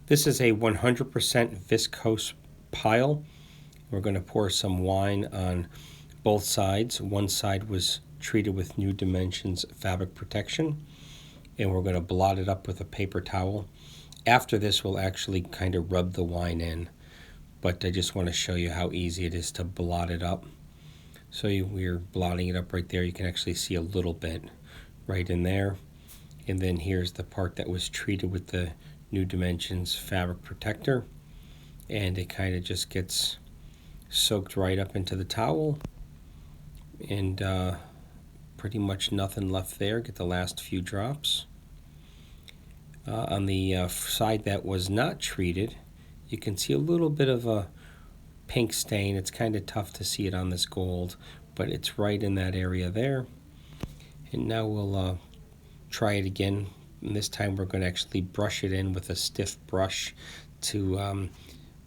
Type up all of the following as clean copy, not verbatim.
This is a 100% viscose pile. We're going to pour some wine on both sides. One side was treated with New Dimensions fabric protection, and we're going to blot it up with a paper towel. After this, we'll actually kind of rub the wine in, but I just want to show you how easy it is to blot it up. So we're blotting it up right there. You can actually see a little bit right in there. And then here's the part that was treated with the New Dimensions fabric protector, and it kind of just gets soaked right up into the towel, and pretty much nothing left there. Get the last few drops. On the side that was not treated, you can see a little bit of a pink stain. It's kind of tough to see it on this gold, but it's right in that area there. And now we'll try it again. And this time we're going to actually brush it in with a stiff brush to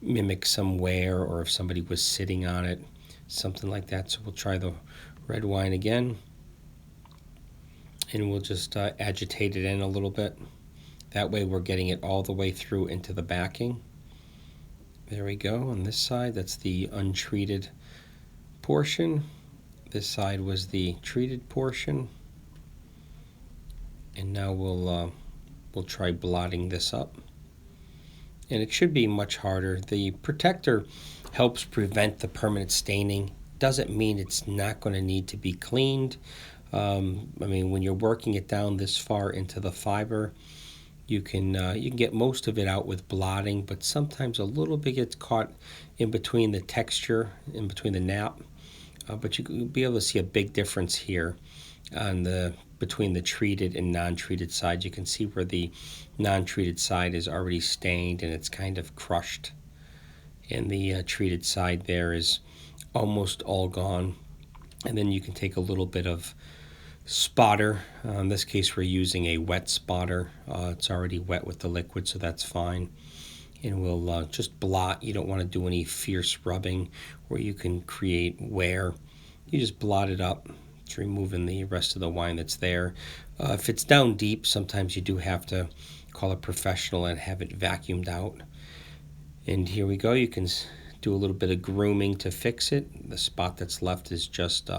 mimic some wear, or if somebody was sitting on it, something like that. So we'll try the red wine again, and we'll just agitate it in a little bit. That way we're getting it all the way through into the backing. There we go. On this side, that's the untreated portion. This side was the treated portion. And now we'll try blotting this up. And it should be much harder. The protector helps prevent the permanent staining. Doesn't mean it's not going to need to be cleaned. I mean, when you're working it down this far into the fiber, you can get most of it out with blotting, but sometimes a little bit gets caught in between the texture, in between the nap. But you can be able to see a big difference here on between the treated and non-treated side. You can see where the non-treated side is already stained and it's kind of crushed, and the treated side there is almost all gone. And then you can take a little bit of spotter. In this case, we're using a wet spotter. It's already wet with the liquid, so that's fine. And we'll just blot. You don't want to do any fierce rubbing where you can create wear. You just blot it up, removing the rest of the wine that's there. If it's down deep, sometimes you do have to call a professional and have it vacuumed out. And here we go. You can do a little bit of grooming to fix it. The spot that's left is just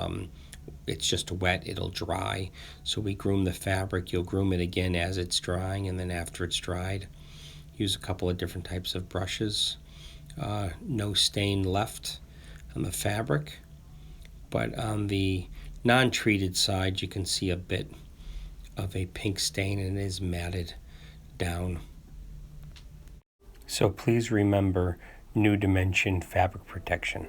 it's just wet. It'll dry. So we groom the fabric. You'll groom it again as it's drying, and then after it's dried, use a couple of different types of brushes. No stain left on the fabric, but on the non-treated side, you can see a bit of a pink stain, and it is matted down. So please remember New Dimension fabric protection.